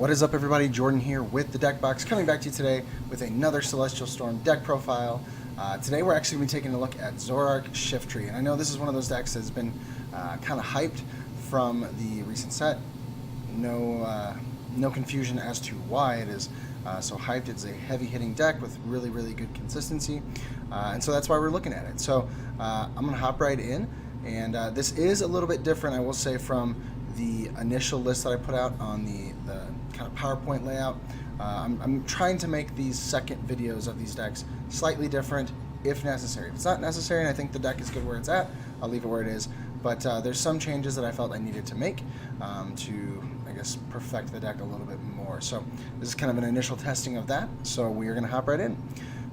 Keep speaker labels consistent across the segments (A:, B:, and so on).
A: What is up, everybody? Jordan here with the Deck Box, coming back to you today with another Celestial Storm deck profile. Today we're actually going to be taking a look at Zoroark Shiftry, and I know this is one of those decks that's been kind of hyped from the recent set. No confusion as to why it is so hyped. It's a heavy-hitting deck with really good consistency, and so that's why we're looking at it. So I'm going to hop right in, and this is a little bit different, I will say, from the initial list that I put out on the kind of PowerPoint layout. I'm trying to make these second videos of these decks slightly different if necessary. If it's not necessary and I think the deck is good where it's at, I'll leave it where it is. But there's some changes that I felt I needed to make to, I guess, perfect the deck a little bit more. So this is kind of an initial testing of that, so we are going to hop right in.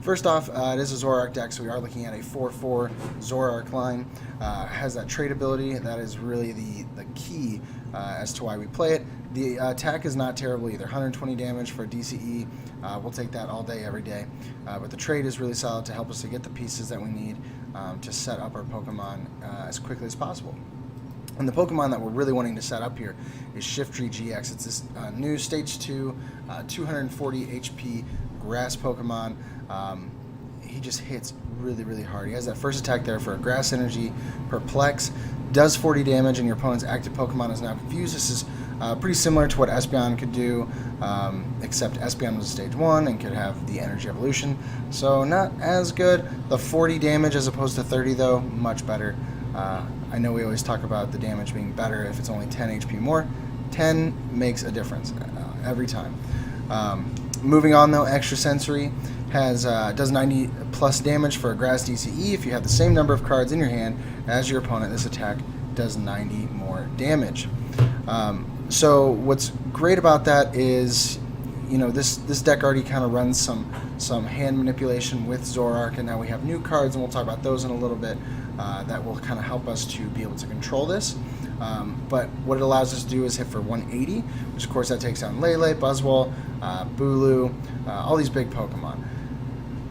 A: First off, it is a Zoroark deck, so we are looking at a 4/4 Zoroark line. Has that trade ability. That is really the key as to why we play it. The attack is not terrible either. 120 damage for DCE. We'll take that all day, every day. But the trade is really solid to help us to get the pieces that we need to set up our Pokemon as quickly as possible. And the Pokemon that we're really wanting to set up here is Shiftry GX. It's this new Stage 2, 240 HP Grass Pokemon. He just hits really hard. He has that first attack there for a Grass Energy, Perplex, does 40 damage, and your opponent's active Pokemon is now confused. This is pretty similar to what Espeon could do, except Espeon was a Stage 1 and could have the Energy Evolution, so not as good. The 40 damage as opposed to 30, though, much better. I know we always talk about the damage being better if it's only 10 HP more. 10 makes a difference every time. Moving on, though, Extra Sensory does 90 plus damage for a Grass DCE. If you have the same number of cards in your hand as your opponent, this attack does 90 more damage. So what's great about that is, you know, this deck already kind of runs some hand manipulation with Zoroark, and now we have new cards, and we'll talk about those in a little bit, that will kind of help us to be able to control this. But what it allows us to do is hit for 180, which of course that takes down Lele, Buzzwole, Bulu, all these big Pokemon.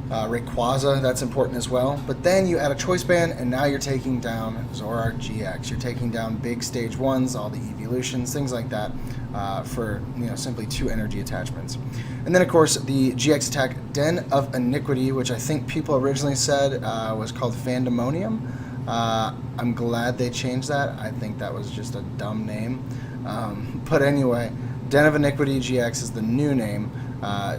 A: Rayquaza, that's important as well. But then you add a Choice Band, and now you're taking down Zoroark GX. You're taking down big Stage 1s, all the evolutions, things like that, for, you know, simply 2 energy attachments. And then, of course, the GX attack, Den of Iniquity, which I think people originally said was called Fandemonium. I'm glad they changed that. I think that was just a dumb name. But anyway, Den of Iniquity GX is the new name.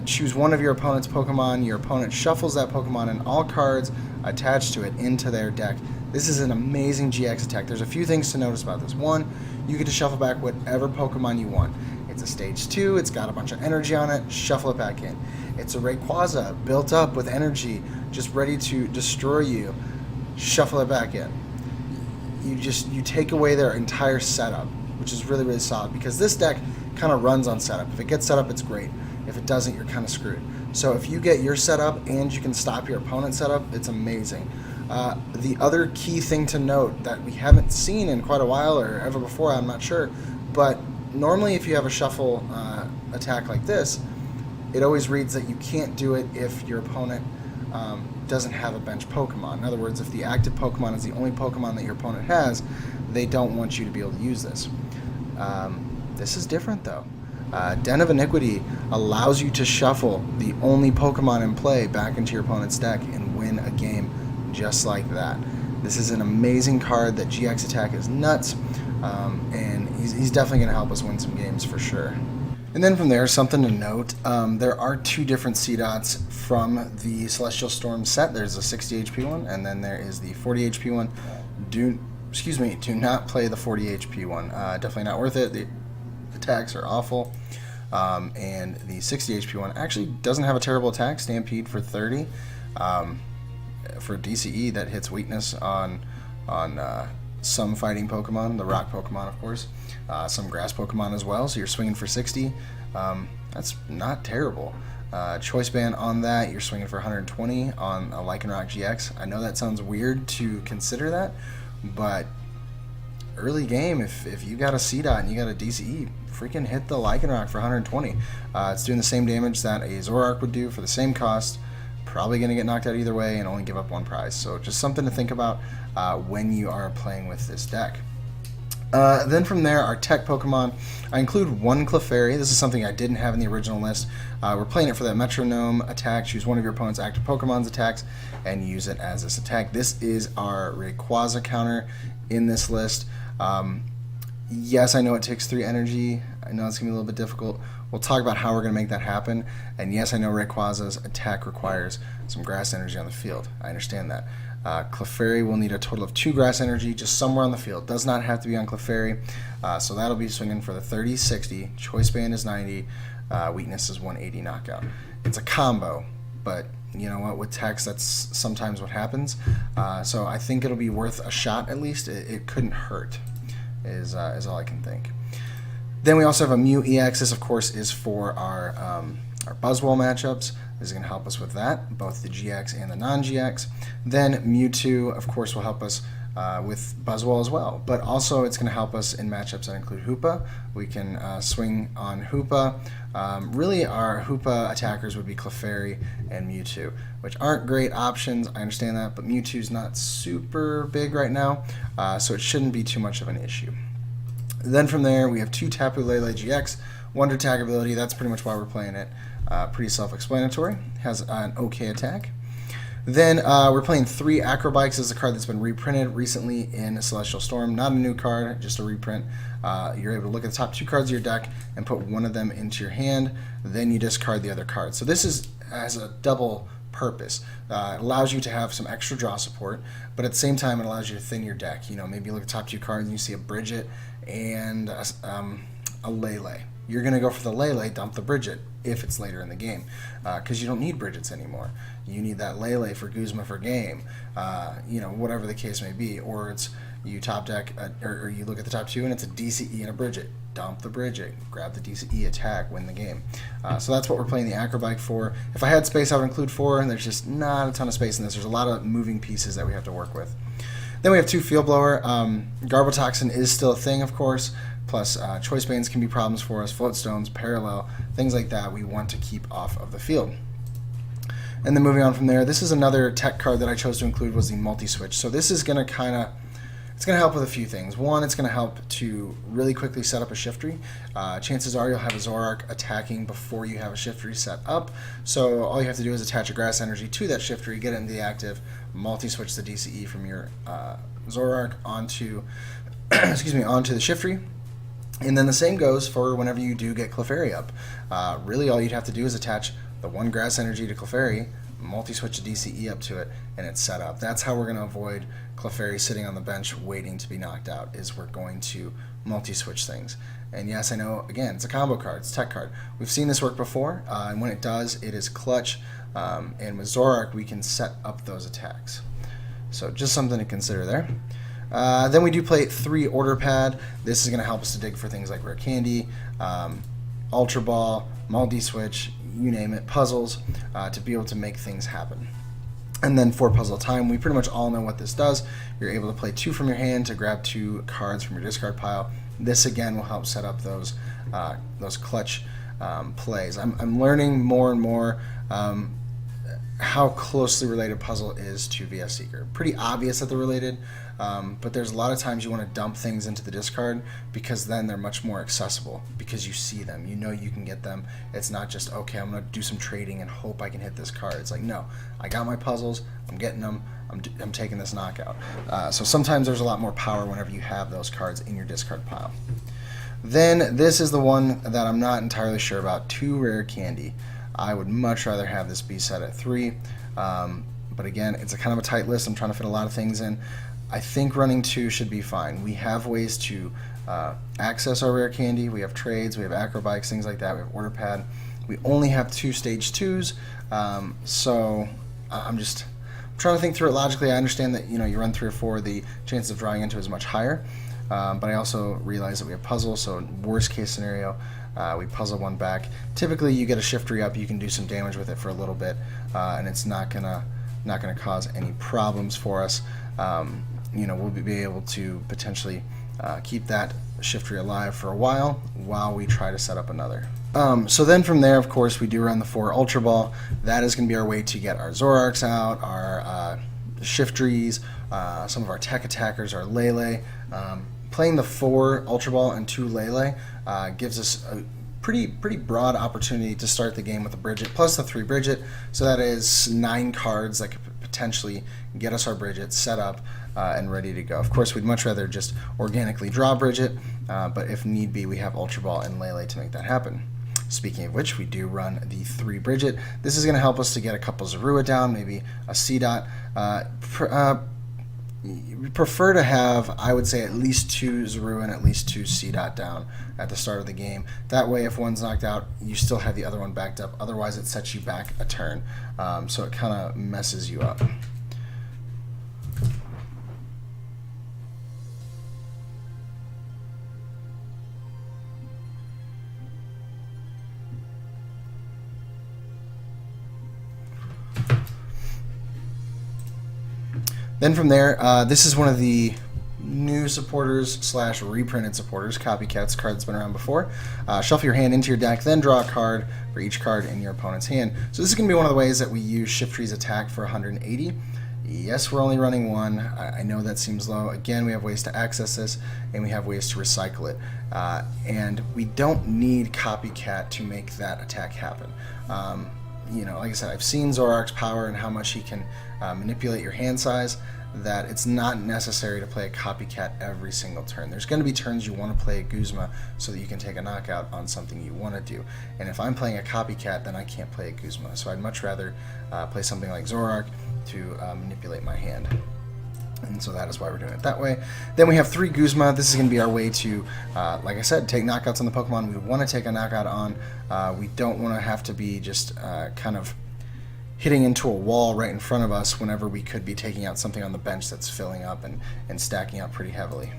A: Choose one of your opponent's Pokemon. Your opponent shuffles that Pokemon and all cards attached to it into their deck. This is an amazing GX attack. There's a few things to notice about this. One, you get to shuffle back whatever Pokemon you want. It's a Stage 2. It's got a bunch of energy on it. Shuffle it back in. It's a Rayquaza built up with energy, just ready to destroy you. Shuffle it back in. You take away their entire setup, which is really solid, because this deck kind of runs on setup. If it gets set up, it's great. If it doesn't, you're kind of screwed. So if you get your setup and you can stop your opponent's setup, it's amazing. The other key thing to note that we haven't seen in quite a while, or ever before, I'm not sure, but normally if you have a shuffle attack like this, it always reads that you can't do it if your opponent doesn't have a bench Pokemon. In other words, if the active Pokemon is the only Pokemon that your opponent has, they don't want you to be able to use this. This is different, though. Den of Iniquity allows you to shuffle the only Pokemon in play back into your opponent's deck and win a game just like that. This is an amazing card. That GX attack is nuts, and he's definitely going to help us win some games for sure. And then from there, something to note, there are 2 different C-Dots from the Celestial Storm set. There's a 60 HP one, and then there is the 40 HP one. Do not play the 40 HP one. Definitely not worth it. The attacks are awful. And the 60 HP one actually doesn't have a terrible attack. Stampede for 30. For DCE, that hits weakness on some fighting Pokemon, the rock Pokemon, of course. Some grass Pokemon as well, so you're swinging for 60. That's not terrible. Choice Band on that, you're swinging for 120 on a Lycanroc GX. I know that sounds weird to consider that, but early game, if you got a C-Dot and you got a DCE, freaking hit the Lycanroc for 120. It's doing the same damage that a Zoroark would do for the same cost. Probably going to get knocked out either way and only give up 1 prize. So just something to think about when you are playing with this deck. Then from there, our tech Pokemon, I include one Clefairy. This is something I didn't have in the original list. We're playing it for that Metronome attack. Choose one of your opponent's active Pokemon's attacks and use it as this attack. This is our Rayquaza counter in this list. Yes, I know it takes 3 energy. I know it's going to be a little bit difficult. We'll talk about how we're going to make that happen. And yes, I know Rayquaza's attack requires some grass energy on the field. I understand that. Clefairy will need a total of 2 grass energy just somewhere on the field. Does not have to be on Clefairy. So that'll be swinging for the 30, 60. Choice Band is 90. Weakness is 180 knockout. It's a combo, but you know what? With text, that's sometimes what happens. So I think it'll be worth a shot at least. It couldn't hurt, is all I can think. Then we also have a Mew EX. This, of course, is for our Buzzwole matchups. This is going to help us with that, both the GX and the non-GX. Then Mewtwo, of course, will help us with Buzzwole as well. But also it's going to help us in matchups that include Hoopa. We can swing on Hoopa. Really, our Hoopa attackers would be Clefairy and Mewtwo, which aren't great options. I understand that, but Mewtwo's not super big right now, so it shouldn't be too much of an issue. Then from there, we have 2 Tapu Lele GX, Wonder Tag ability. That's pretty much why we're playing it. Pretty self-explanatory. Has an okay attack. Then we're playing 3 Acrobikes. This is a card that's been reprinted recently in Celestial Storm. Not a new card, just a reprint. You're able to look at the top 2 cards of your deck and put one of them into your hand. Then you discard the other card. So this has a double purpose. It allows you to have some extra draw support, but at the same time, it allows you to thin your deck. You know, maybe you look at the top 2 cards and you see a Bridget and a Lele. You're going to go for the Lele, dump the Bridget if it's later in the game, because you don't need Bridgets anymore. You need that Lele for Guzma for game, you know, whatever the case may be. Or it's you top deck, or you look at the top 2 and it's a DCE and a Bridget. Dump the Bridget, grab the DCE, attack, win the game. So that's what we're playing the Acrobike for. If I had space, I would include 4, and there's just not a ton of space in this. There's a lot of moving pieces that we have to work with. Then we have 2 Field Blower. Garbotoxin is still a thing, of course. Plus, Choice Bands can be problems for us. Float Stones, Parallel, things like that we want to keep off of the field. And then moving on from there, this is another tech card that I chose to include was the Multi-Switch. So this is going to it's going to help with a few things. One, it's going to help to really quickly set up a Shiftry. Chances are you'll have a Zoroark attacking before you have a Shiftry set up. So all you have to do is attach a Grass Energy to that Shiftry, get it into the active, multi-switch the DCE from your Zoroark onto, onto the Shiftry. And then the same goes for whenever you do get Clefairy up. Really all you'd have to do is attach the 1 Grass Energy to Clefairy, multi-switch the DCE up to it, and it's set up. That's how we're going to avoid Clefairy sitting on the bench waiting to be knocked out, is we're going to multi-switch things. And yes, I know, again, it's a combo card, it's a tech card. We've seen this work before, and when it does, it is clutch. And with Zoroark, we can set up those attacks. So just something to consider there. Then we do play 3 Order Pad. This is going to help us to dig for things like Rare Candy, Ultra Ball, multi-switch, you name it, puzzles, to be able to make things happen. And then for Puzzle Time, we pretty much all know what this does. You're able to play 2 from your hand to grab 2 cards from your discard pile. This again will help set up those clutch plays. I'm learning more and more how closely related Puzzle is to VS Seeker. Pretty obvious that they're related, but there's a lot of times you want to dump things into the discard because then they're much more accessible because you see them. You know you can get them. It's not just, okay, I'm going to do some trading and hope I can hit this card. It's like, no, I got my puzzles, I'm getting them, I'm taking this knockout. So sometimes there's a lot more power whenever you have those cards in your discard pile. Then this is the one that I'm not entirely sure about, 2 Rare Candy. I would much rather have this be set at 3, but again, it's a kind of a tight list. I'm trying to fit a lot of things in. I think running 2 should be fine. We have ways to access our Rare Candy. We have trades, we have Acrobikes, things like that. We have Order Pad. We only have 2 stage 2s, so I'm trying to think through it logically. I understand that you run 3 or 4, the chances of drawing into is much higher, but I also realize that we have puzzles, so worst case scenario, we puzzle 1 back. Typically, you get a Shiftry up, you can do some damage with it for a little bit, and it's not gonna cause any problems for us. We'll be able to potentially keep that Shiftry alive for a while we try to set up another. So then from there, of course, we do run the 4 Ultra Ball. That is going to be our way to get our Zoroarks out, our Shiftrys, some of our tech attackers, our Lele. playing the 4 Ultra Ball and 2 Lele gives us a pretty broad opportunity to start the game with a Bridget plus the 3 Bridget, so that is 9 cards that could potentially get us our Bridget set up and ready to go. Of course, we'd much rather just organically draw Bridget, but if need be, we have Ultra Ball and Lele to make that happen. Speaking of which, we do run the 3 Bridget. This is going to help us to get a couple Zorua down, maybe a C-Dot. Prefer to have, I would say, at least 2 Zorua and at least 2 C-Dot down at the start of the game. That way, if one's knocked out, you still have the other one backed up. Otherwise, it sets you back a turn. So it kind of messes you up. Then from there, this is one of the new supporters / reprinted supporters, Copycat's card that's been around before. Shuffle your hand into your deck, then draw a card for each card in your opponent's hand. So this is going to be one of the ways that we use Shiftrie's attack for 180. Yes, we're only running 1. I know that seems low. Again, we have ways to access this, and we have ways to recycle it. And we don't need Copycat to make that attack happen. You know, like I said, I've seen Zoroark's power and how much he can manipulate your hand size, that it's not necessary to play a Copycat every single turn. There's going to be turns you want to play a Guzma so that you can take a knockout on something you want to do. And if I'm playing a Copycat, then I can't play a Guzma. So I'd much rather play something like Zoroark to manipulate my hand. And so that is why we're doing it that way. Then we have 3 Guzma. This is going to be our way to, like I said, take knockouts on the Pokemon we want to take a knockout on. We don't want to have to be just kind of hitting into a wall right in front of us whenever we could be taking out something on the bench that's filling up and stacking up pretty heavily.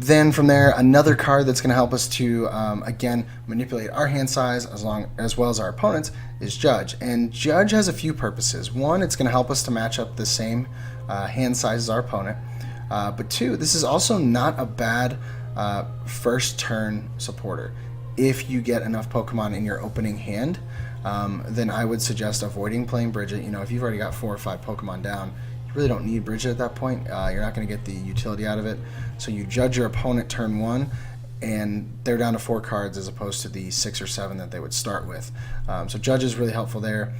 A: Then from there, another card that's going to help us to, again, manipulate our hand size as well as our opponents is Judge. And Judge has a few purposes. One, it's going to help us to match up the same hand size as our opponent. But 2, this is also not a bad first turn supporter. If you get enough Pokemon in your opening hand, then I would suggest avoiding playing Bridget. You know, if you've already got 4 or 5 Pokemon down, you really don't need Bridget at that point. You're not going to get the utility out of it. So you judge your opponent turn 1, and they're down to 4 cards as opposed to the 6 or 7 that they would start with. So Judge is really helpful there.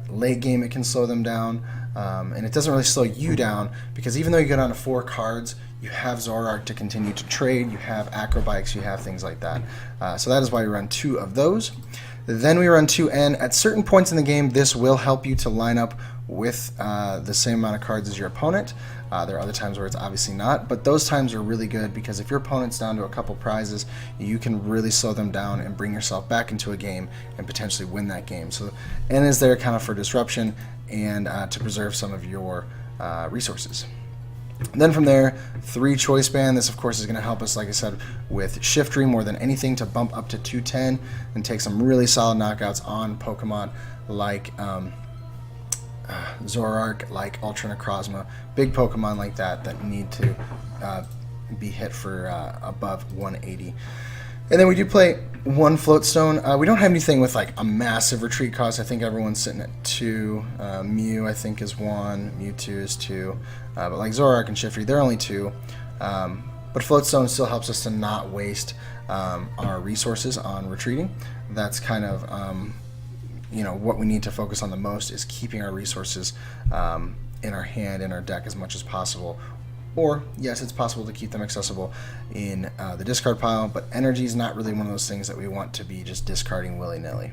A: Late game, it can slow them down, and it doesn't really slow you down because even though you go down to 4 cards, you have Zoroark to continue to trade, you have Acrobikes, you have things like that. So that is why we run 2 of those. Then we run 2 N. At certain points in the game, this will help you to line up with the same amount of cards as your opponent. There are other times where it's obviously not, but those times are really good because if your opponent's down to a couple prizes, you can really slow them down and bring yourself back into a game and potentially win that game. So N is there kind of for disruption and to preserve some of your resources. And then from there, 3 Choice Band. This, of course, is going to help us, like I said, with Shiftry more than anything to bump up to 210 and take some really solid knockouts on Pokemon like Zoroark, like Ultra Necrozma, big Pokemon like that need to be hit for above 180. And then we do play 1 Floatstone. We don't have anything with like a massive retreat cost. I think everyone's sitting at 2. Mew, I think, is 1. Mewtwo is 2. But like Zoroark and Shiftry, they're only 2. But Floatstone still helps us to not waste our resources on retreating. That's kind of you know, what we need to focus on the most is keeping our resources in our hand, in our deck as much as possible. Or, yes, it's possible to keep them accessible in the discard pile, but energy is not really one of those things that we want to be just discarding willy-nilly.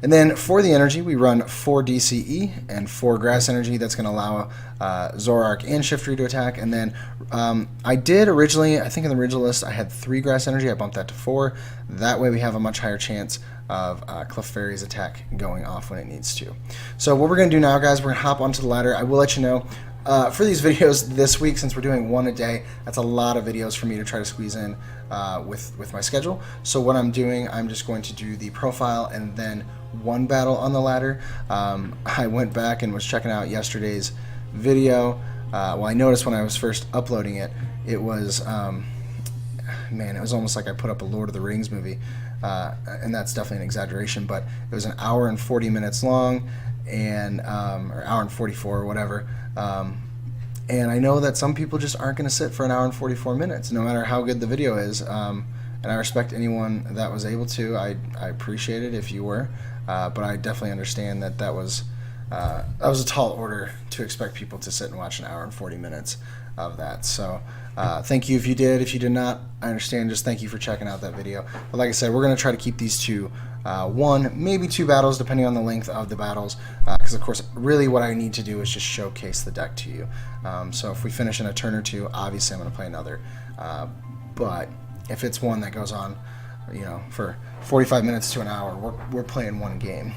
A: And then for the energy, we run 4 DCE and 4 Grass Energy. That's going to allow Zoroark and Shiftry to attack. And then I did originally, I think in the original list, I had 3 Grass Energy. I bumped that to 4. That way we have a much higher chance of Clefairy's attack going off when it needs to. So what we're going to do now, guys, we're going to hop onto the ladder. I will let you know, for these videos this week, since we're doing 1 a day, that's a lot of videos for me to try to squeeze in with my schedule. So what I'm doing, I'm just going to do the profile and then 1 battle on the ladder. I went back and was checking out yesterday's video. Well, I noticed when I was first uploading it, it was man, it was almost like I put up a Lord of the Rings movie, and that's definitely an exaggeration, but it was an hour and 40 minutes long, and or hour and 44 or whatever. And I know that some people just aren't going to sit for an hour and 44 minutes, no matter how good the video is. And I respect anyone that was able to. I appreciate it if you were, but I definitely understand that that was a tall order to expect people to sit and watch an hour and 40 minutes of that. So thank you if you did. If you did not, I understand. Just thank you for checking out that video. But like I said, we're going to try to keep these to one, maybe two battles, depending on the length of the battles. Because, of course, really what I need to do is just showcase the deck to you. So if we finish in a turn or two, obviously I'm going to play another. But if it's one that goes on, for 45 minutes to an hour, we're playing one game.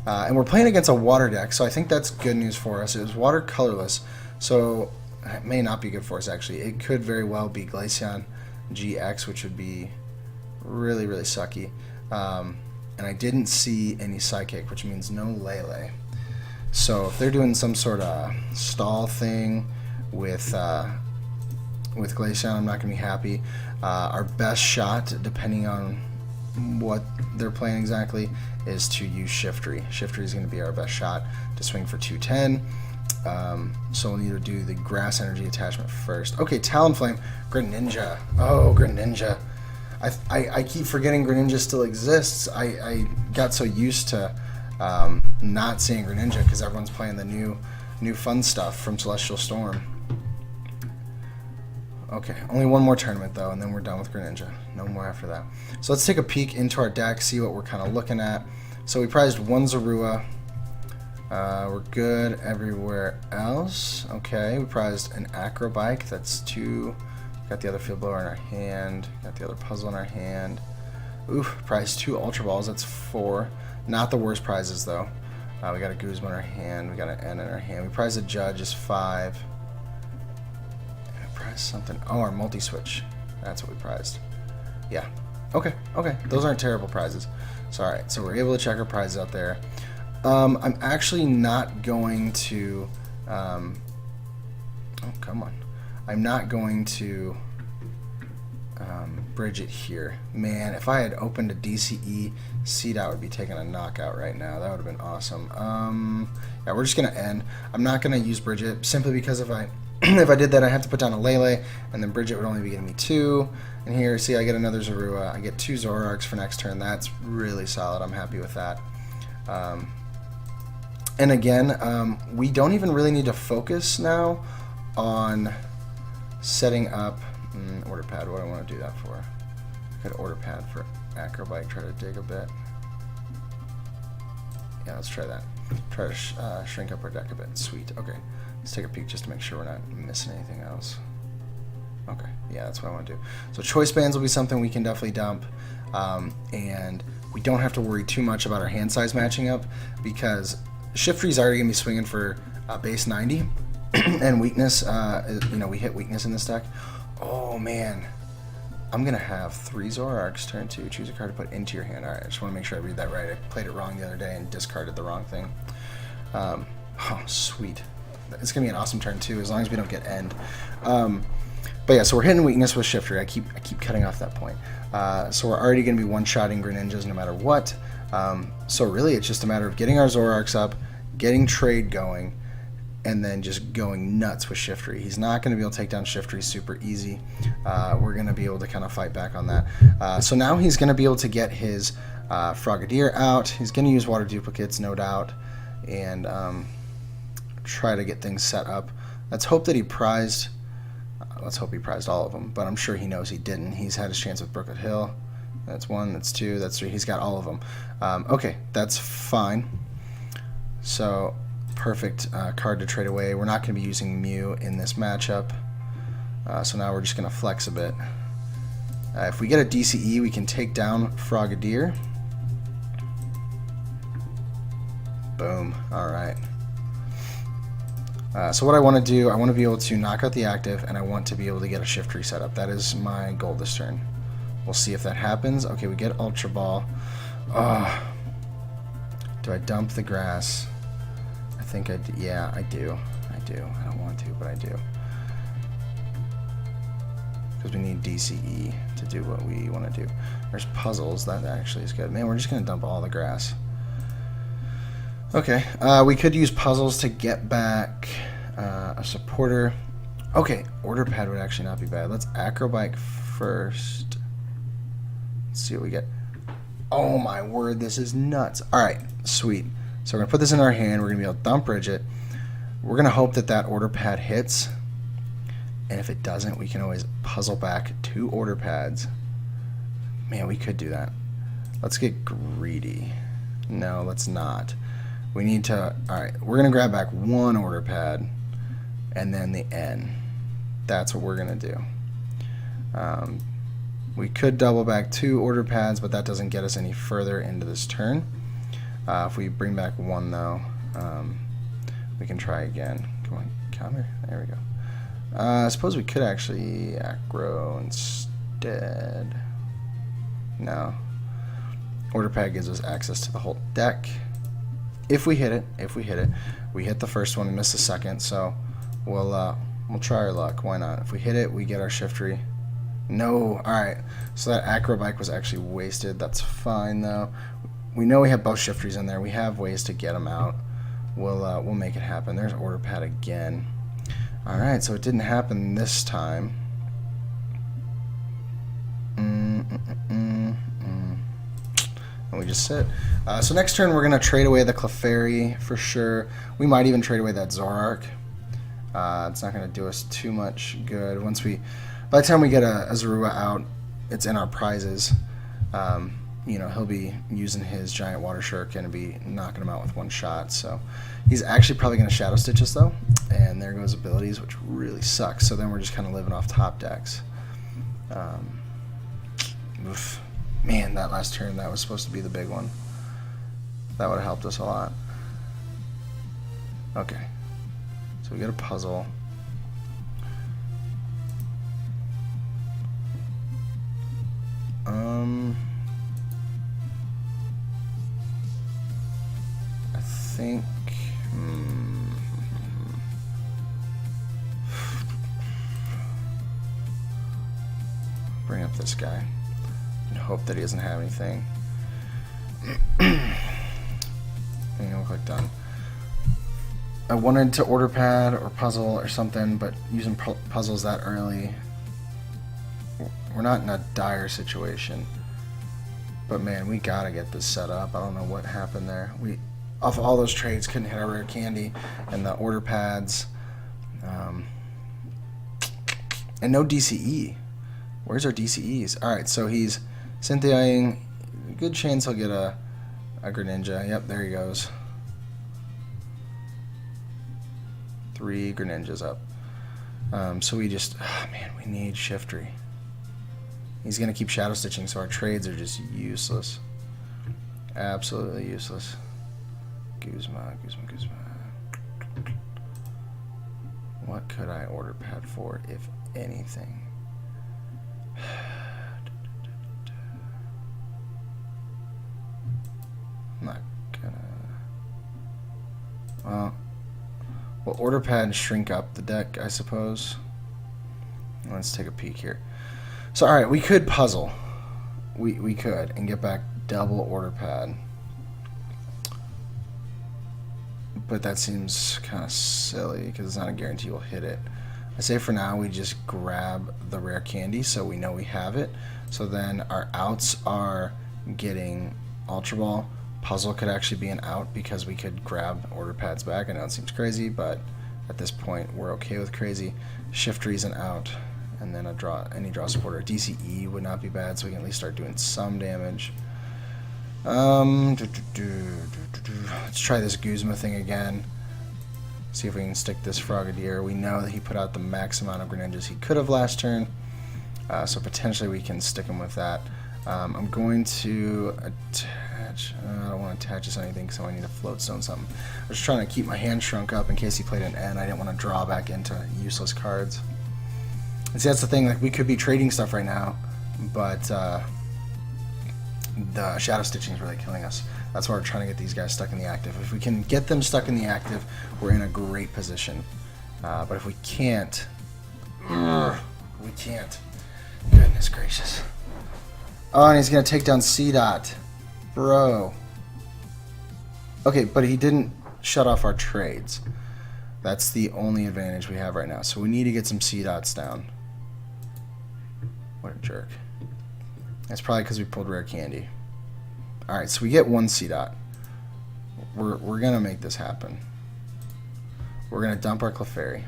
A: And we're playing against a water deck, so I think that's good news for us. It was water colorless, so it may not be good for us, actually. It could very well be Glaceon GX, which would be really, really sucky. And I didn't see any Psychic, which means no Lele. So if they're doing some sort of stall thing with Glaceon, I'm not going to be happy. Our best shot, depending on what they're playing exactly, is to use Shiftry. Shiftry is going to be our best shot to swing for 210. So we'll need to do the Grass Energy attachment first. Okay, Talonflame, Greninja. Oh, Greninja. I keep forgetting Greninja still exists. I got so used to not seeing Greninja because everyone's playing the new fun stuff from Celestial Storm. Okay, only one more tournament though, and then we're done with Greninja. No more after that. So let's take a peek into our deck, see what we're kind of looking at. So we prized one Zorua. We're good everywhere else. Okay, we prized an Acrobike. That's 2. Got the other Field Blower in our hand. Got the other puzzle in our hand. Oof, prized 2 Ultra Balls. That's 4. Not the worst prizes though. We got a Guzma in our hand. We got an N in our hand. We prized a Judge. Is 5. Something. Oh, our multi-switch. That's what we prized. Yeah. Okay. Those aren't terrible prizes. So, alright. So we're able to check our prizes out there. I'm actually not going to... oh, come on. I'm not going to bridge it here. Man, if I had opened a DCE, CDOT would be taking a knockout right now. That would have been awesome. Yeah, we're just going to end. I'm not going to use bridge it simply because if I did that, I have to put down a Lele, and then Bridget would only be getting me 2. And here, see, I get another Zorua. I get 2 Zoroarks for next turn. That's really solid. I'm happy with that. And again, we don't even really need to focus now on setting up order pad. What do I want to do that for? Got order pad for Acrobike. Try to dig a bit. Yeah, let's try that. Try to shrink up our deck a bit. Sweet. Okay. Let's take a peek just to make sure we're not missing anything else. Okay, yeah, that's what I want to do. So choice bands will be something we can definitely dump, and we don't have to worry too much about our hand size matching up because Shiftry is already going to be swinging for base 90, and weakness, we hit weakness in this deck. Oh, man. I'm going to have 3 Zoroarks, turn 2, choose a card to put into your hand. All right, I just want to make sure I read that right. I played it wrong the other day and discarded the wrong thing. Oh, sweet. It's going to be an awesome turn, too, as long as we don't get end. But yeah, so we're hitting weakness with Shiftry. I keep cutting off that point. So we're already going to be one-shotting Greninjas no matter what. So really, it's just a matter of getting our Zoroarks up, getting trade going, and then just going nuts with Shiftry. He's not going to be able to take down Shiftry super easy. We're going to be able to kind of fight back on that. So now he's going to be able to get his Frogadier out. He's going to use Water Duplicates, no doubt, and try to get things set up. Let's hope that he prized. Let's hope he prized all of them, but I'm sure he knows he didn't. He's had his chance with Brooklet Hill. That's 1, that's 2, that's 3. He's got all of them. Okay, that's fine. So, perfect card to trade away. We're not going to be using Mew in this matchup. So now we're just going to flex a bit. If we get a DCE, we can take down Frogadier. Boom. All right. So what I want to do, I want to be able to knock out the active, and I want to be able to get a Shiftry set up. That is my goal this turn. We'll see if that happens. Okay, we get Ultra Ball. Do I dump the grass? I think I do. Yeah, I do. I don't want to, but I do. because we need DCE to do what we want to do. There's puzzles. That actually is good. Man, we're just going to dump all the grass. Okay, we could use puzzles to get back a supporter. Okay, order pad would actually not be bad. Let's acrobike first. Let's see what we get. Oh my word, this is nuts. Alright, sweet. So we're going to put this in our hand. We're going to be able to dump bridge it. We're going to hope that that order pad hits. And if it doesn't, we can always puzzle back 2 order pads. Man, we could do that. Let's get greedy. No, let's not. We need to... Alright, we're going to grab back 1 order pad. And then the N. That's what we're going to do. We could double back 2 order pads, but that doesn't get us any further into this turn. If we bring back 1, though, we can try again. Come on, counter. There we go. I suppose we could actually acro instead. No. Order pad gives us access to the whole deck. If we hit it, we hit the first one and miss the second, so we'll try our luck. Why not? If we hit it, we get our Shiftry. No. Alright. So that acrobike was actually wasted. That's fine, though. We know we have both Shiftries in there. We have ways to get them out. We'll make it happen. There's order pad again. Alright, so it didn't happen this time. And we just sit. So next turn we're going to trade away the Clefairy for sure. We might even trade away that Zoroark. It's not going to do us too much good. By the time we get a Zorua out, it's in our prizes. You know, he'll be using his giant water shuriken and be knocking him out with 1 shot. So he's actually probably going to Shadow Stitch us though, and there goes abilities, which really sucks. So then we're just kind of living off top decks. Oof. Man, that last turn, that was supposed to be the big one. That would have helped us a lot. Okay, so we get a puzzle. I think bring up this guy and hope that he doesn't have anything. And look like done. I wanted to order pad or puzzle or something, but using puzzles that early, we're not in a dire situation. But man, we gotta get this set up. I don't know what happened there. We, off all those trades, couldn't hit our rare candy and the order pads. And no DCE. Where's our DCEs? Alright, so he's Cynthiaing. Good chance he'll get a Greninja. Yep, there he goes. 3 Greninjas up. So we just, man, we need Shiftry. He's going to keep Shadow Stitching, so our trades are just useless. Absolutely useless. Guzma. What could I order pad for, if anything? I'm not gonna... Well, order pad and shrink up the deck, I suppose. Let's take a peek here. So, alright, we could puzzle. We could, and get back double order pad. But that seems kind of silly, because it's not a guarantee we'll hit it. I say for now we just grab the rare candy so we know we have it. So then our outs are getting Ultra Ball. Puzzle could actually be an out because we could grab order pads back. I know it seems crazy, but at this point we're okay with crazy. Shiftry's an out, and then any draw supporter. DCE would not be bad, so we can at least start doing some damage. Let's try this Guzma thing again. See if we can stick this Frogadier. We know that he put out the max amount of Greninjas he could have last turn, so potentially we can stick him with that. I'm going to attach. I don't want to attach this to anything, so I need to float stone something. I was trying to keep my hand shrunk up in case he played an N. I didn't want to draw back into useless cards. And see, that's the thing. Like, we could be trading stuff right now, but the Shadow Stitching is really killing us. That's why we're trying to get these guys stuck in the active. If we can get them stuck in the active, we're in a great position. But if we can't, Goodness gracious. Oh, and he's going to take down C-Dot. Bro. Okay, but he didn't shut off our trades. That's the only advantage we have right now. So we need to get some C-Dots down. What a jerk. That's probably because we pulled Rare Candy. Alright, so we get one C-Dot. We're going to make this happen. We're going to dump our Clefairy.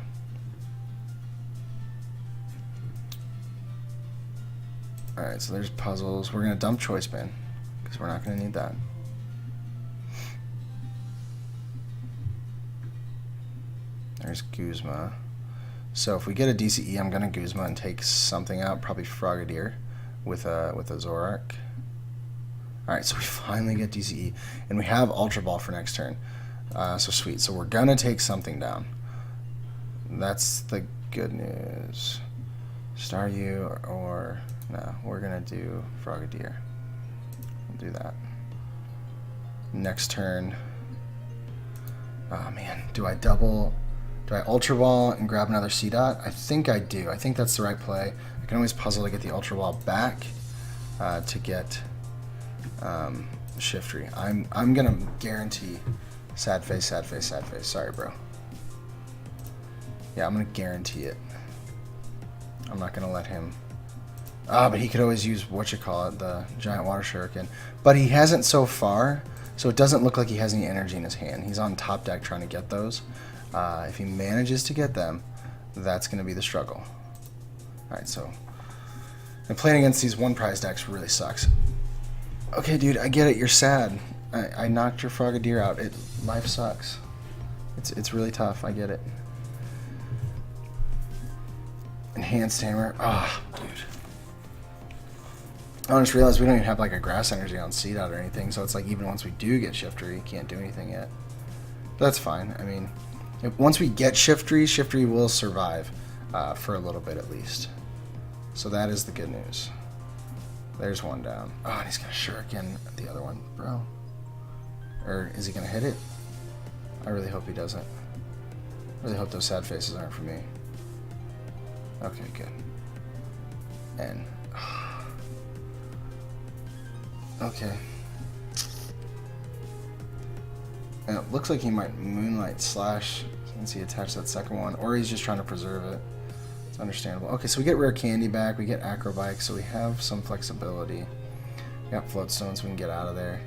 A: Alright, so there's puzzles. We're going to dump Choice Band, because we're not going to need that. There's Guzma. So if we get a DCE, I'm going to Guzma and take something out, probably Frogadier with a Zoroark. Alright, so we finally get DCE, and we have Ultra Ball for next turn. So sweet. So we're going to take something down. That's the good news. Staryu or... No, we're going to do Frogadier. We'll do that. Next turn. Oh, man. Do I Ultra Ball and grab another C-Dot? I think I do. I think that's the right play. I can always puzzle to get the Ultra Ball back to get Shiftry. I'm going to guarantee sad face. Sorry, bro. Yeah, I'm going to guarantee it. I'm not going to let him... but he could always use, the Giant Water Shuriken. But he hasn't so far, so it doesn't look like he has any energy in his hand. He's on top deck trying to get those. If he manages to get them, that's going to be the struggle. Alright, so... And playing against these one-prize decks really sucks. Okay, dude, I get it. You're sad. I knocked your Frogadier out. Life sucks. It's really tough. I get it. Enhanced Hammer. Ah, dude. I just realized we don't even have like a Grass Energy on C-Dot or anything, so it's like even once we do get Shiftry, you can't do anything yet. But that's fine. I mean, once we get Shiftry, Shiftry will survive for a little bit at least. So that is the good news. There's one down. Oh, and he's going to Shuriken the other one, bro. Or is he going to hit it? I really hope he doesn't. I really hope those sad faces aren't for me. Okay, good. And... Okay. And it looks like he might Moonlight Slash since he attached that second one, or he's just trying to preserve it. It's understandable. Okay, so we get Rare Candy back, we get Acrobike, so we have some flexibility. We got Float Stones, we can get out of there.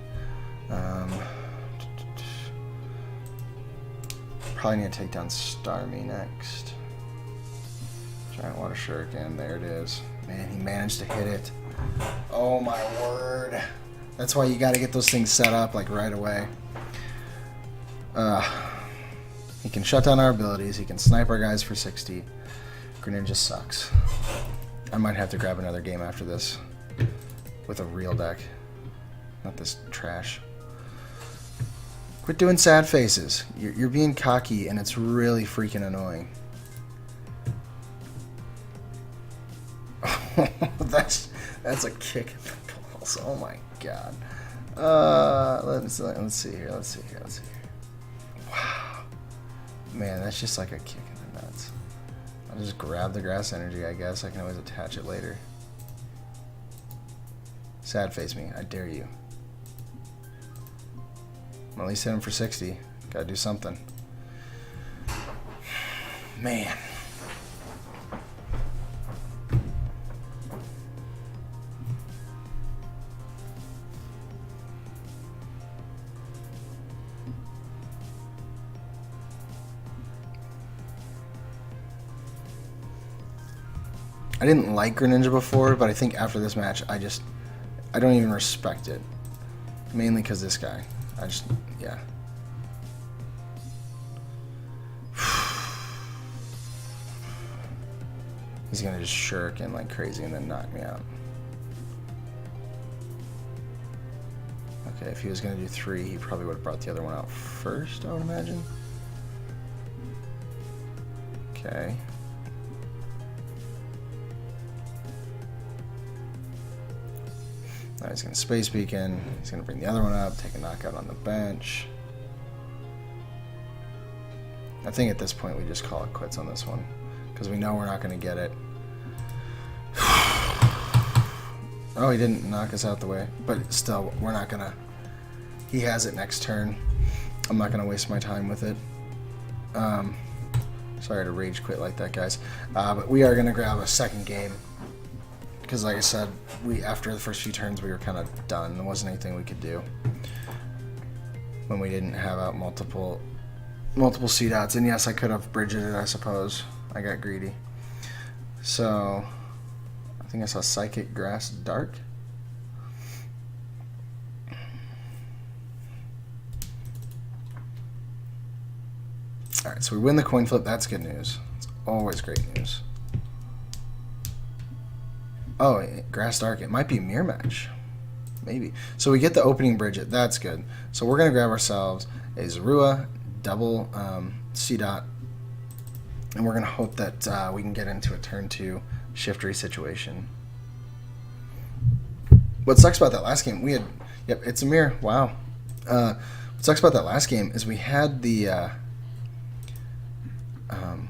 A: Probably need to take down Starmie next. Giant Water Shuriken, there it is. Man, he managed to hit it. Oh my word. That's why you gotta get those things set up like right away. He can shut down our abilities, he can snipe our guys for 60. Greninja sucks. I might have to grab another game after this with a real deck. Not this trash. Quit doing sad faces. You're being cocky and it's really freaking annoying. That's a kick in the balls. Oh my god. Let's see here. Wow. Man, that's just like a kick in the nuts. I'll just grab the Grass Energy, I guess. I can always attach it later. Sad face me. I dare you. At least hit him for 60. Gotta do something. Man. I didn't like Greninja before, but I think after this match, I don't even respect it. Mainly because this guy. Yeah. He's gonna just Shuriken like crazy and then knock me out. Okay, if he was gonna do 3, he probably would have brought the other one out first, I would imagine. Okay. Now he's going to Space Beacon. He's going to bring the other one up, take a knockout on the bench. I think at this point we just call it quits on this one because we know we're not going to get it. Oh, he didn't knock us out the way. But still, we're not going to... He has it next turn. I'm not going to waste my time with it. Sorry to rage quit like that, guys. But we are going to grab a second game. Because like I said, after the first few turns, we were kind of done. There wasn't anything we could do when we didn't have out multiple C dots. And yes, I could have bridged it, I suppose. I got greedy. So, I think I saw Psychic Grass Dark. Alright, so we win the coin flip. That's good news. It's always great news. Oh, Grass Dark. It might be Mirror Match. Maybe. So we get the opening Bridget. That's good. So we're going to grab ourselves a Zorua, double C dot, and we're going to hope that we can get into a turn 2 Shiftry situation. What sucks about that last game, we had... Yep, it's a mirror. Wow. What sucks about that last game is we had the...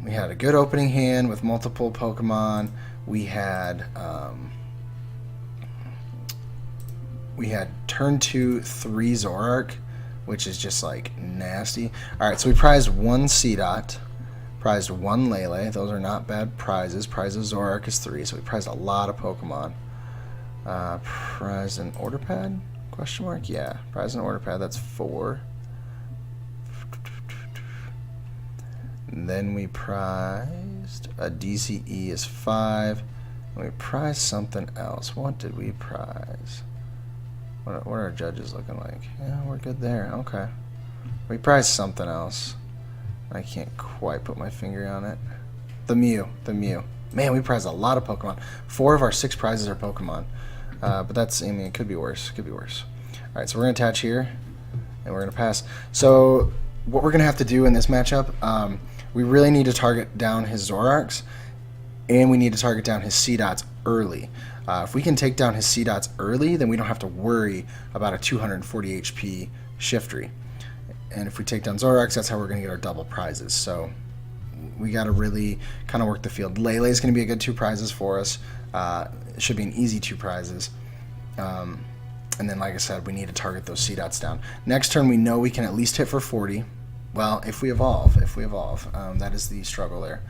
A: we had a good opening hand with multiple Pokemon. We had turn 2 3 Zoroark, which is just like nasty. All right, so we prized 1 C-Dot, prized 1 Lele. Those are not bad prizes. Prize of Zoroark is 3, so we prized a lot of Pokemon. Prized an Order Pad? Question mark? Yeah, prized an Order Pad. That's 4. And then we prized a DCE is 5. And we prized something else. What did we prize? What are our judges looking like? Yeah, we're good there. Okay. We prized something else. I can't quite put my finger on it. The Mew. The Mew. Man, we prized a lot of Pokemon. 4 of our 6 prizes are Pokemon. But that's, I mean, it could be worse. It could be worse. Alright, so we're going to attach here. And we're going to pass. So, what we're going to have to do in this matchup, we really need to target down his Zoroarks. And we need to target down his C-Dots early. If we can take down his C-Dots early, then we don't have to worry about a 240 HP Shiftry. And if we take down Zoroarks, that's how we're going to get our double prizes. So we got to really kind of work the field. Lele is going to be a good 2 prizes for us. It should be an easy 2 prizes. And then, like I said, we need to target those C-Dots down. Next turn, we know we can at least hit for 40. Well, if we evolve. That is the struggle there.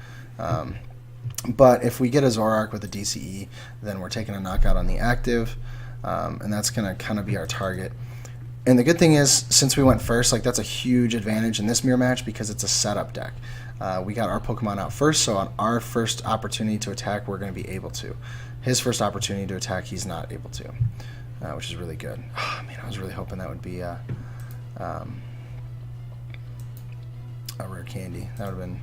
A: But if we get a Zoroark with a DCE, then we're taking a knockout on the active, and that's going to kind of be our target. And the good thing is, since we went first, like that's a huge advantage in this mirror match because it's a setup deck. We got our Pokemon out first, so on our first opportunity to attack, we're going to be able to. His first opportunity to attack, he's not able to, which is really good. Oh, man, I was really hoping that would be a rare candy. That would have been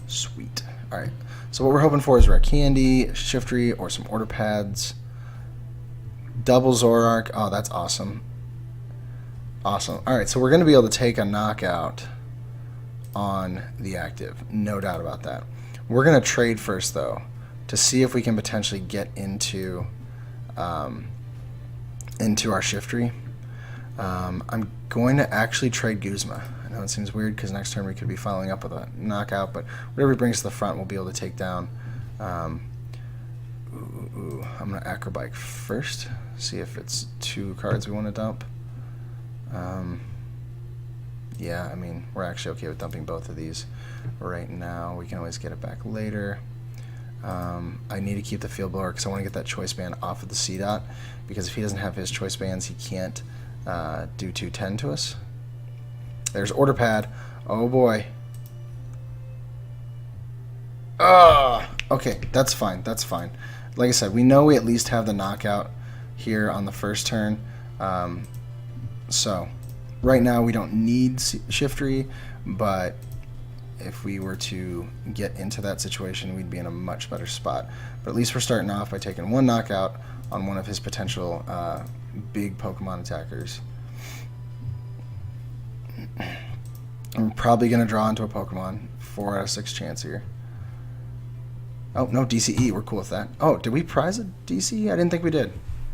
A: sweet. Alright, so what we're hoping for is rare candy, Shiftry, or some Order Pads. Double Zoroark. Oh, that's awesome. Awesome. Alright, so we're going to be able to take a knockout on the active. No doubt about that. We're going to trade first, though, to see if we can potentially get into our Shiftry. I'm going to actually trade Guzma. I know it seems weird because next turn we could be following up with a knockout, but whatever he brings to the front, we'll be able to take down. I'm going to Acrobike first, see if it's 2 cards we want to dump. Yeah, I mean, we're actually okay with dumping both of these right now. We can always get it back later. I need to keep the Field Blower because I want to get that Choice Band off of the C-Dot, because if he doesn't have his Choice Bands, he can't do 210 to us. There's Order Pad. Oh boy. Okay, that's fine. That's fine. Like I said, we know we at least have the knockout here on the first turn. So right now we don't need Shiftry, but if we were to get into that situation, we'd be in a much better spot. But at least we're starting off by taking 1 knockout on one of his potential big Pokemon attackers. I'm probably going to draw into a Pokemon. 4 out of 6 chance here. Oh, no, DCE. We're cool with that. Oh, did we prize a DCE? I didn't think we did.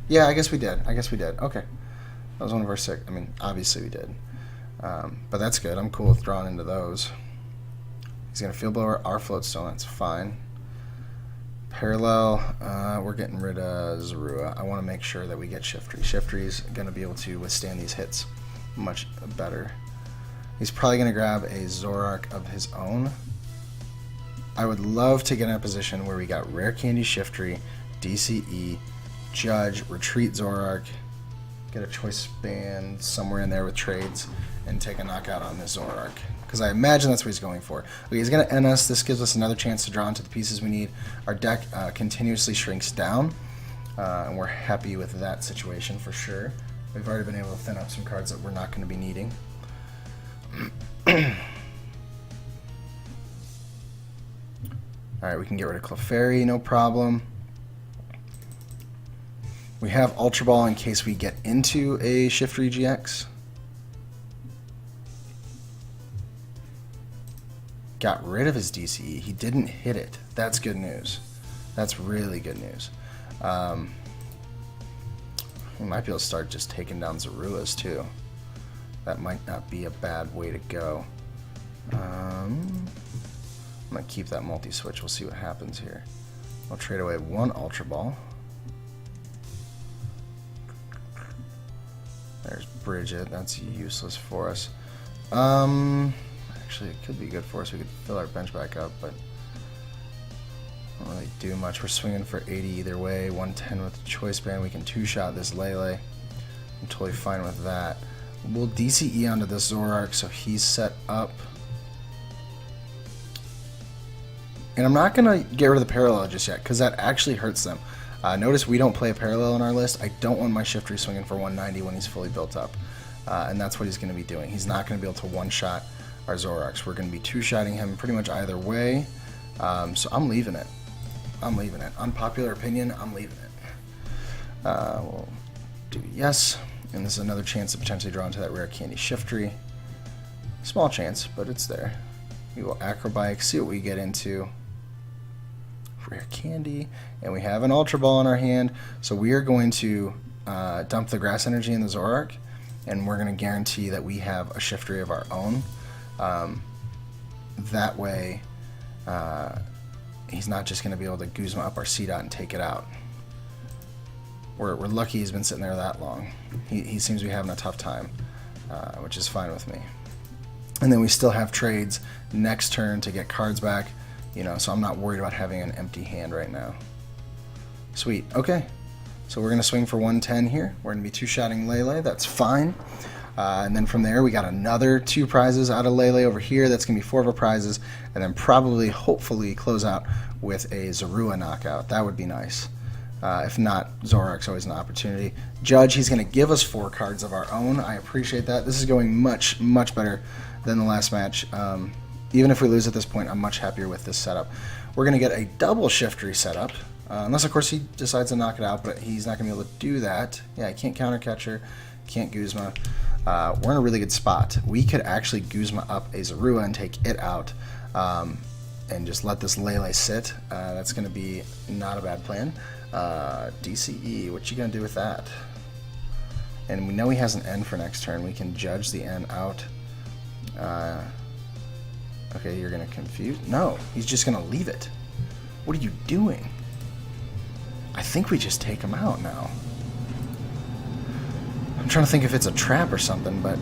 A: Yeah, I guess we did. Okay. That was one of our 6. I mean, obviously we did. But that's good. I'm cool with drawing into those. He's going to Field Blower our Floatstone. That's fine. Parallel, we're getting rid of Zorua. I want to make sure that we get Shiftry. Shiftry's going to be able to withstand these hits much better. He's probably going to grab a Zoroark of his own. I would love to get in a position where we got Rare Candy Shiftry, DCE, Judge, Retreat Zoroark, get a Choice Band somewhere in there with trades, and take a knockout on this Zoroark. Because I imagine that's what he's going for. Okay, he's going to end us. This gives us another chance to draw into the pieces we need. Our deck continuously shrinks down, and we're happy with that situation for sure. We've already been able to thin up some cards that we're not going to be needing. Alright, we can get rid of Clefairy, no problem. We have Ultra Ball in case we get into a Shiftry GX. Got rid of his DCE. He didn't hit it. That's good news. That's really good news. We might be able to start just taking down Zoruas too. That might not be a bad way to go. I'm going to keep that multi-switch. We'll see what happens here. I'll trade away one Ultra Ball. There's Bridget. That's useless for us. Actually, it could be good for us. We could fill our bench back up, but don't really do much. We're swinging for 80 either way. 110 with the Choice Band. We can two-shot this Lele. I'm totally fine with that. We'll DCE onto this Zoroark, so he's set up. And I'm not going to get rid of the Parallel just yet, because that actually hurts them. Notice we don't play a Parallel in our list. I don't want my Shiftry swinging for 190 when he's fully built up. And that's what he's going to be doing. He's not going to be able to one-shot our Zoroarks. We're going to be two-shotting him pretty much either way. So I'm leaving it. I'm leaving it. Unpopular opinion, I'm leaving it. We'll do yes. And this is another chance to potentially draw into that Rare Candy Shiftry. Small chance, but it's there. We will Acrobike, see what we get into. Rare Candy, and we have an Ultra Ball in our hand, so we are going to dump the Grass Energy in the Zoroark, and we're going to guarantee that we have a Shiftry of our own. That way, he's not just going to be able to Guzma up our C-Dot and take it out. We're lucky he's been sitting there that long. He seems to be having a tough time, which is fine with me. And then we still have trades next turn to get cards back, you know, so I'm not worried about having an empty hand right now. Sweet. Okay. So we're going to swing for 110 here. We're going to be two-shotting Lele. That's fine. And then from there, we got another 2 prizes out of Lele over here. That's going to be 4 of our prizes. And then probably, hopefully, close out with a Zorua knockout. That would be nice. If not, Zoroark's always an opportunity. Judge, he's going to give us 4 cards of our own. I appreciate that. This is going much, much better than the last match. Even if we lose at this point, I'm much happier with this setup. We're going to get a double Shiftry setup. Unless, of course, he decides to knock it out, but he's not going to be able to do that. Yeah, I can't counter catcher, can't Guzma. We're in a really good spot. We could actually Guzma up a Zorua and take it out and just let this Lele sit. That's going to be not a bad plan. DCE, what you going to do with that? And we know he has an N for next turn. We can judge the N out. Okay, you're going to confuse. No, he's just going to leave it. What are you doing? I think we just take him out now. I'm trying to think if it's a trap or something, but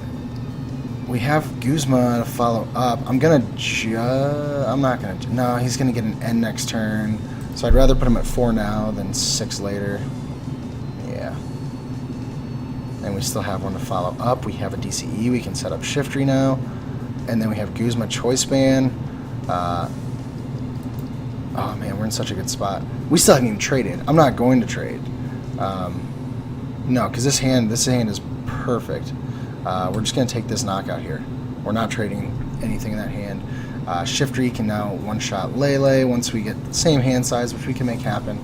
A: we have Guzma to follow up. I'm not going to. No, he's going to get an N next turn. So I'd rather put him at 4 now than 6 later. Yeah. And we still have one to follow up. We have a DCE. We can set up Shiftry now. And then we have Guzma Choice Band. Oh man, we're in such a good spot. We still haven't even traded. I'm not going to trade. No, because this hand is perfect. We're just going to take this knockout here. We're not trading anything in that hand. Shiftry can now one-shot Lele once we get the same hand size, which we can make happen.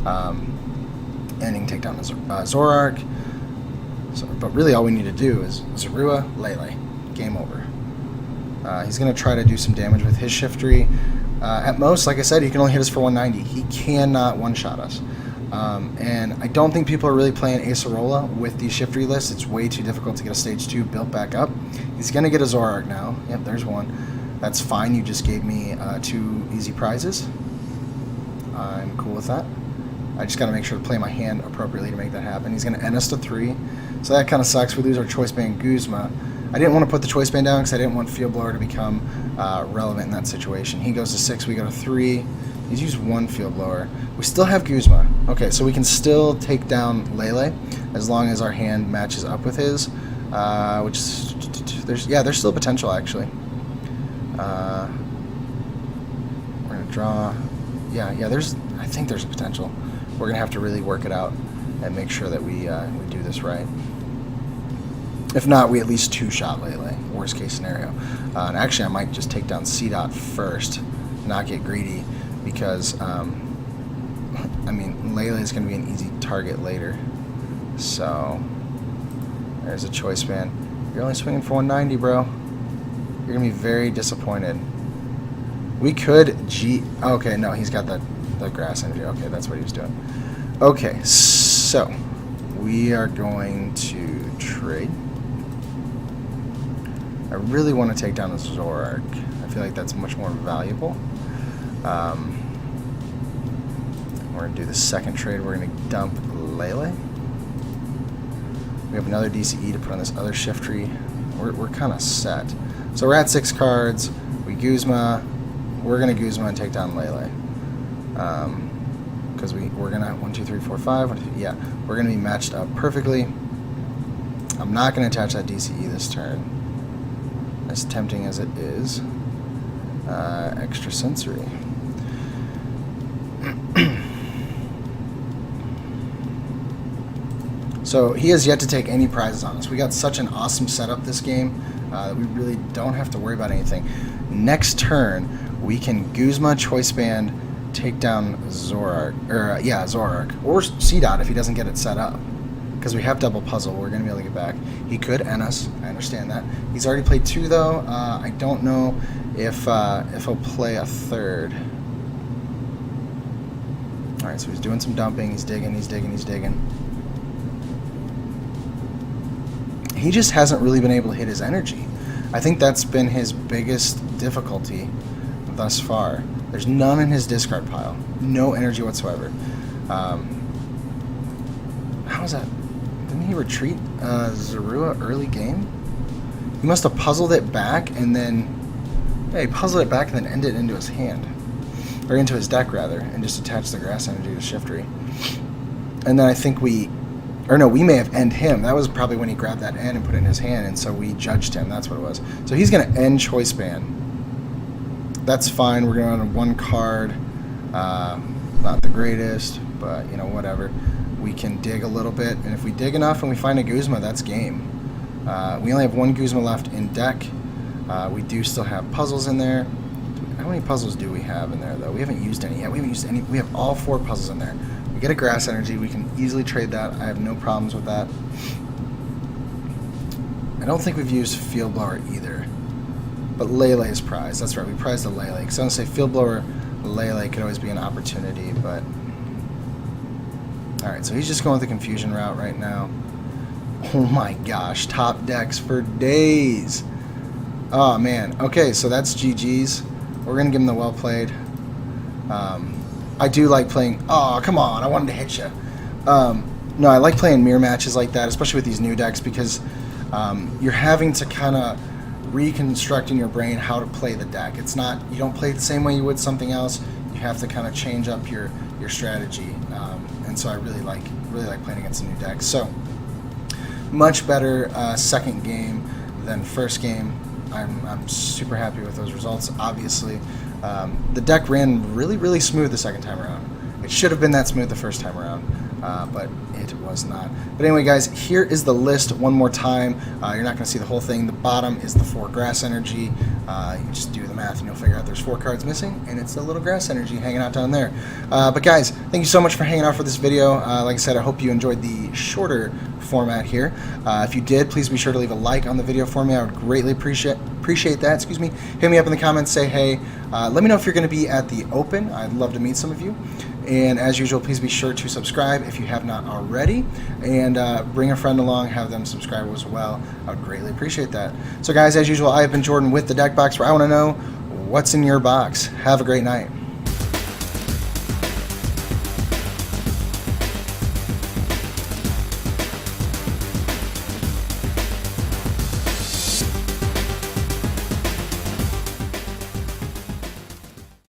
A: And he can take down Zoroark. So, but really all we need to do is Zorua, Lele. Game over. He's going to try to do some damage with his Shiftry. At most, like I said, he can only hit us for 190. He cannot one-shot us. And I don't think people are really playing Acerola with the Shiftry list. It's way too difficult to get a stage 2 built back up. He's going to get a Zoroark now. Yep, there's one. That's fine. You just gave me 2 easy prizes. I'm cool with that. I just got to make sure to play my hand appropriately to make that happen. He's going to end us to 3, so that kind of sucks. We lose our Choice Band Guzma. I didn't want to put the Choice Band down because I didn't want Field Blower to become relevant in that situation. He goes to 6, we go to 3. He's used 1 Field Blower. We still have Guzma. Okay, so we can still take down Lele as long as our hand matches up with his, which is, there's still potential actually. We're gonna draw. Yeah, I think there's a potential. We're gonna have to really work it out and make sure that we do this right. If not, we at least 2-shot Lele, worst case scenario. And actually, I might just take down C-Dot first, not get greedy, because, I mean, Lele is going to be an easy target later. So, there's a Choice Band. You're only swinging for 190, bro. You're going to be very disappointed. We could okay, no, he's got the grass energy. Okay, that's what he was doing. Okay, so, we are going to trade. I really want to take down the Zoroark. I feel like that's much more valuable. We're going to do the second trade. We're going to dump Lele. We have another DCE to put on this other Shiftry. We're kind of set. So we're at 6 cards. We Guzma. We're going to Guzma and take down Lele. Because we're going to 1, 2, 3, 4, 5. 1, 2, yeah, we're going to be matched up perfectly. I'm not going to attach that DCE this turn. As tempting as it is. Extra sensory. So he has yet to take any prizes on us. We got such an awesome setup this game that we really don't have to worry about anything. Next turn, we can Guzma, Choice Band, take down Zoroark, Zoroark, or C-Dot if he doesn't get it set up. Because we have double puzzle, we're going to be able to get back. He could end us, I understand that. He's already played 2 though. I don't know if he'll play a 3rd. Alright, so he's doing some dumping, he's digging. He just hasn't really been able to hit his energy. I think that's been his biggest difficulty thus far. There's none in his discard pile. No energy whatsoever. How is that? Didn't he retreat Zorua early game? He must have puzzled it back and then... Yeah, he puzzled it back and then ended it into his hand. Or into his deck, rather, and just attached the grass energy to Shiftry. And then I think we may have ended him. That was probably when he grabbed that end and put it in his hand, and so we judged him. That's what it was. So he's going to end Choice Band. That's fine. We're going on 1 card. Not the greatest, but, you know, whatever. We can dig a little bit, and if we dig enough and we find a Guzma, that's game. We only have 1 Guzma left in deck. We do still have puzzles in there. How many puzzles do we have in there, though? We haven't used any yet. We haven't used any. We have all 4 puzzles in there. We get a grass energy. We can easily trade that. I have no problems with that. I don't think we've used Field Blower either. But Lele is prized. That's right. We prized the Lele. Because I want to say Field Blower, Lele could always be an opportunity, but... Alright, so he's just going with the confusion route right now. Oh my gosh. Top decks for days. Oh, man. Okay, so that's GG's. We're going to give him the well played. I do like playing... Oh, come on. I wanted to hit you. No, I like playing mirror matches like that, especially with these new decks, because you're having to kind of reconstruct in your brain how to play the deck. It's not... You don't play it the same way you would something else. You have to kind of change up your strategy. And so I really like playing against a new deck. So, much better second game than first game. I'm super happy with those results, obviously. The deck ran really smooth the second time around. It should have been that smooth the first time around, but it was not. But anyway, guys, here is the list one more time. You're not going to see the whole thing. The bottom is the 4 grass energy. You just do the math and you'll figure out there's 4 cards missing, and it's the little grass energy hanging out down there. But guys, thank you so much for hanging out for this video. Like I said, I hope you enjoyed the shorter format here. If you did, please be sure to leave a like on the video for me. I would greatly appreciate that. Excuse me. Hit me up in the comments. Say hey. Let me know if you're going to be at the Open. I'd love to meet some of you. And as usual, please be sure to subscribe if you have not already. And bring a friend along, have them subscribe as well. I would greatly appreciate that. So guys, as usual, I have been Jordan with the Deck Box, where I want to know what's in your box. Have a great night.